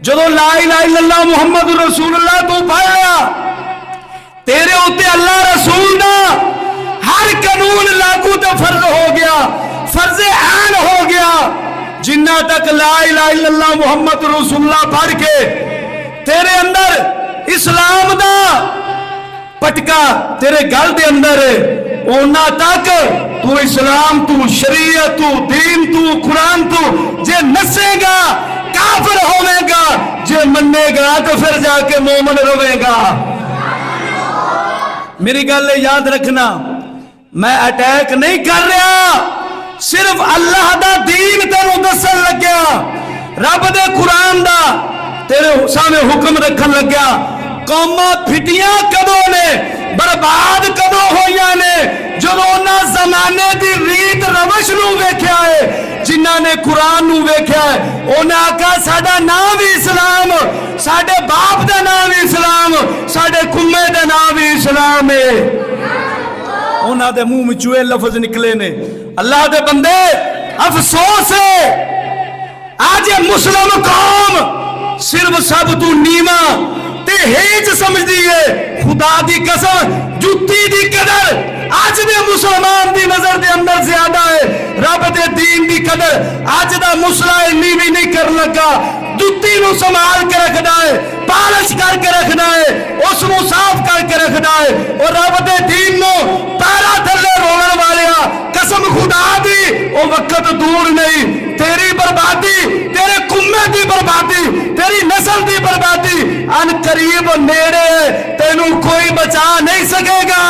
जो ला इलाहा इल्लल्लाह मुहम्मद रसूलुल्लाह तू पढ़ लिया, तेरे उत्ते अल्लाह रसूल दा हर कानून लागू तो फर्ज हो गया, फर्ज ऐन हो गया। जिन्ना तक ला इलाहा इल्लल्लाह मुहम्मद रसूलुल्लाह पढ़ के तेरे अंदर इस्लाम दा पटका तेरे गल दे अंदर है, ओना तक तू इस्लाम तू शरीयत तू दीन तू कुरान तू जे नसेगा काफिर होवेगा, जे मनेगा तो फिर जाके मोमिन रवेगा। मेरी गल याद रखना, मैं अटैक नहीं कर रहा, सिर्फ अल्लाह दा दीन तेनू दसन लग्या, रब दे कुरान दा तेरे सामने हुक्म रखन लग्या। कौमां फिटियां कदों ने, बर्बाद कदों होइयां ने, जदों उन्हां ज़माने दी रीत रवश नूं वेख्या है, जिन्हां ने कुरान नूं वेख्या है, उन्हां आखा साडा नाम भी इस्लाम, साडे बाप दा नाम भी इस्लाम, साडे कुम्मे दा नाम भी इस्लाम है। उन्हां दे मुंह विचों ये लफ्ज निकले ने। अल्लाह दे बंदे, अफसोस है आज मुस्लिम कौम सिर्फ सब तू नीवा ते हेज समझदी है। खुदा दी कसम, जुत्ती दी कदर आज दे मुसलमान दी नजर दे अंदर ज्यादा है। रब दे दीन दी कदर आज दा मुसला इन्नी भी नहीं कर लगा। जुत्ती नूं संभाल के रखदा है, पालिश करके रखदा है, उस नूं साफ करके रखदा है। और रब दे दीन नूं पैरा थल्ले रोलण वालिया, कसम खुदा दी ओ वक्त दूर नहीं, तेरी बर्बादी, तेरे कुम्मे दी बर्बादी, तेरी नस्ल दी बर्बादी अन करीब नेड़े, तेनू कोई बचा नहीं सकेगा,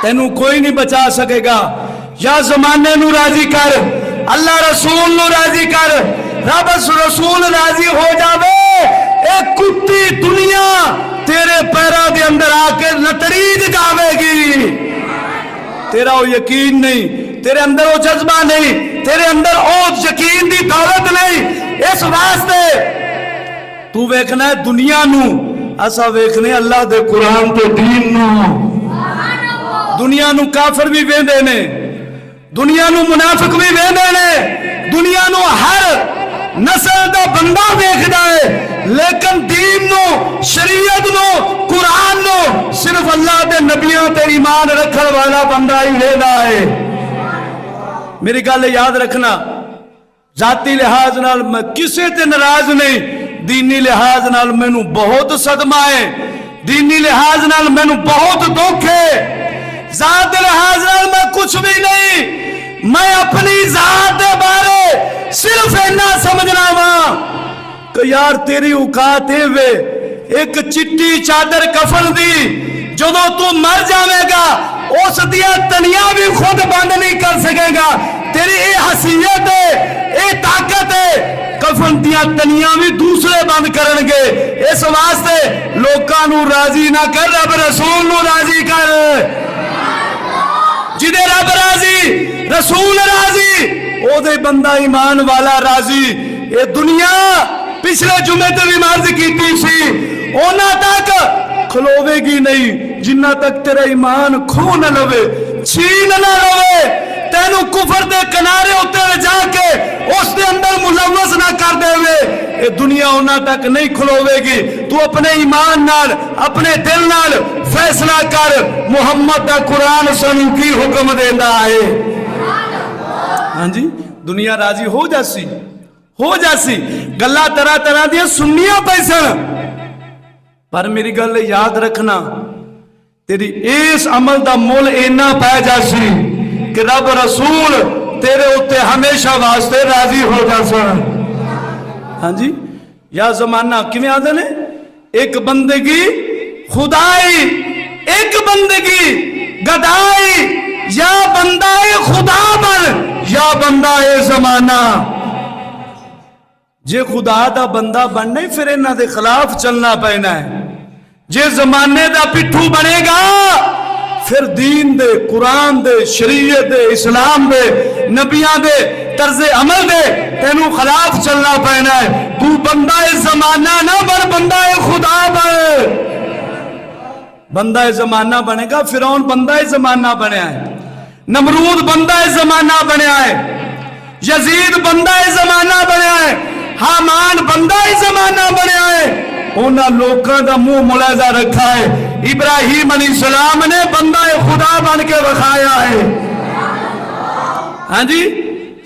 तेनू कोई नहीं बचा सकेगा। या जमाने नू राजी कर, अल्लाह रसूल नू राजी कर, रब रसूल राजी हो जावे, एक कुत्ती दुनिया तेरे पैरों के अंदर आके लतड़ीज जावेगी। तेरा वो यकीन नहीं, तेरे अंदर वो जज्बा नहीं, तेरे अंदर वो यकीन की दौलत नहीं। इस वास्ते तू वेखना है दुनिया नू, असा वेखने अल्लाह दे कुरान ते दीन नू। दुनिया नू काफिर भी वेंदे ने, दुनिया नू मुनाफिक भी वेंदे ने, दुनिया नू हर नस्ल दा बंदा वेखदा है, लेकिन दीन नू, शरीयत नू, कुरान नू सिर्फ अल्लाह दे नबियों ते ईमान रखने वाला बंदा ही वेंदा है। मेरी गल याद रखना, जाती लिहाज नाल मैं किसे ते नाराज नहीं, दीनी लिहाज नाल मैनू बहुत सदमा है, दीनी लिहाज नाल मैनू बहुत दुख है। जात लिहाज नाल मैं कुछ भी नहीं, मैं अपनी जात दे बारे सिर्फ इन्ना समझना वा कि यार तेरी औकात है वे एक चिट्टी चादर कफन दी, जदों तू मर जाएगा उस दिया तनिया भी खुद बंद नहीं कर सकेगा। तेरी ये हसीयत है, ये ताकत है, कफन दिया तनिया भी दूसरे बंद करनगे। इस वास्ते लोकां नू राजी ना कर, रब रसूल नू राजी कर। जिदे रब राजी, रसूल राजी, ओदे बंदा ईमान वाला राजी। ये दुनिया पिछले जुमे ते भी मर्ज कीती सी, ओना तक खलोवेगी नहीं जिन्ना तक तेरा ईमान खो न लवे, छीन न लवे, तेनू कुफर दे किनारे उत्ते जाके उस दे अंदर मुलव्वस ना कर देवे। ये दुनिया ओना तक नहीं खलोवेगी। तू अपने ईमान नाल, अपने दिल नाल फैसला कर, मुहम्मद दा कुरान सानू की हुक्म देंदा है। हाँ जी, दुनिया राजी हो जासी, हो जासी, गल्लां तरह तरह दी सुनिया पैसन, पर मेरी गल याद रखना, तेरी इस अमल का मुल इन्ना पै जासी कि रब रसूल तेरे उत्ते हमेशा वास्ते राजी हो जासन। हाँ जी, या जमाना किवें आदे ने, एक बंदगी खुदाई, एक बंदगी गदाई, या बंदा खुदा बन या बंदा जमाना। जे खुदा दा बंदा बनना ही फिर इन्हां दे खिलाफ चलना पैना है। जे जमाने दा पिट्ठू बनेगा फिर दीन दे, कुरान दे, शरीयत दे, इस्लाम दे, नबियां दे तर्जे अमल दे तेनू खिलाफ चलना पैना है। तू बंदा जमाना ना बन, बंदा खुदा बन। बंदा जमाना बनेगा, फिरौन बंदा जमाना बनया है, नमरूद बंदा जमाना बनया है, यजीद बंदा जमाना बनया है, हामान बंदा ही जमाना बनया है, उन्होंने लोगों का मुंह मुलाजा रखा है। इब्राहिम अलैहिस्सलाम ने बंदा खुदा बन के दिखाया है। हाँ जी,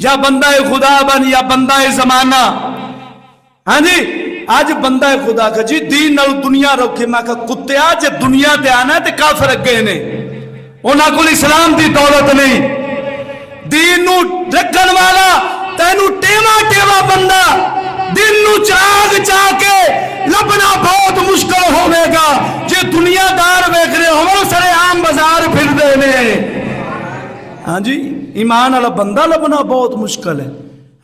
या बंदा खुदा बन या बंदा जमाना। हाँ जी, आज बंदा खुदा का जी दीन नाल दुनिया रखे। मैं कहा कुत्तिया जे दुनिया ते आना ते काफिर अगे ने, उन्हां कोल इस्लाम दी दौलत नहीं। दीन नू रखण वाला तेनू टेवा टेवा बंदा दिन नू चिराग चा के लभना बहुत मुश्किल होवेगा। जे दुनियादार वेख रहे हो सरे आम बाजार फिरदे ने। हाँ जी, ईमान वाला बंदा लभना बहुत मुश्किल है।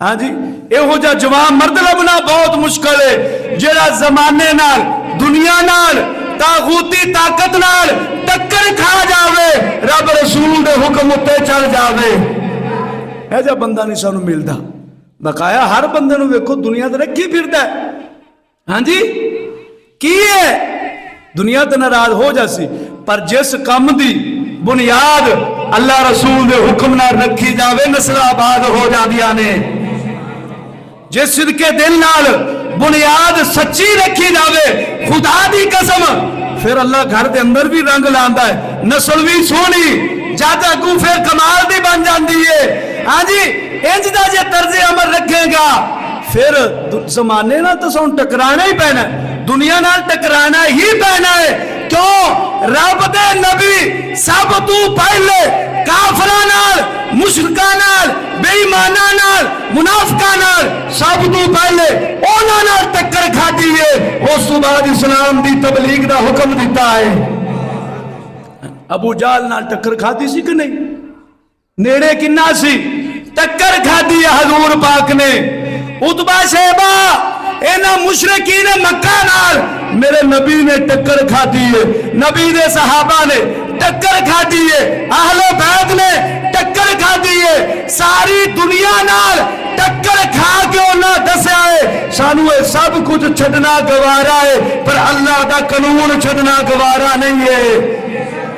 हाँ जी, एहो जा जवान मर्द लभना बहुत मुश्किल है जेड़ा जमाने नाल दुनिया नाल तागूती ताकत नाल टक्कर खा जावे, रब रसूल दे हुक्म उत्ते चल जावे। ऐसा बंदा नहीं सानू मिलता। बकाया हर बंदे नू वेखो दुनिया ते रखी फिरदा है। हाँ जी, की है दुनिया ते नाराज हो जासी, पर जिस कम दी बुनियाद अल्लाह रसूल दे हुक्म नाल रखी जावे नस्ल आबाद हो जांदियां ने। जिस सिदके दिल नाल बुनियाद सच्ची रखी जावे खुदा दी कसम, फिर अल्लाह घर दे अंदर भी रंग लांदा है, नस्ल भी सोहनी जद अगू फिर कमाल दी बन जाती है। हाँ जी, इंज दा जे तर्जे अमल रखेगा फिर जमाने नाल तो सानू टकराना ही पैना, दुनिया नाल टकराना ही पैना है। क्यों? रब दे नबी सब तू पहले काफिरां नाल, मुशरिकां नाल, बेईमानां नाल, मुनाफिकां नाल सब तू पहले उन्हां नाल टक्कर खाधी है। उस तो बाद इस्लाम दी तबलीग दा हुक्म दिता है। अबू जहल नाल टक्कर खाधी सी कि नहीं? नेड़े किन्ना सी? टक्कर खाधी है हजूर पाक ने। उतबा शैबा इन्हां मुशरिकीन मक्का नाल मेरे नबी ने टक्कर खाधी है, नबी दे सहाबा ने टक्कर खाधी है, अहले बैत ने टक्कर खाधी है। सारी दुनिया नाल टक्कर खा के उन्हां दस्या है सानू ये सब कुछ छड्डना गवारा है, पर अल्लाह दा कानून छड्डना गवारा नहीं है।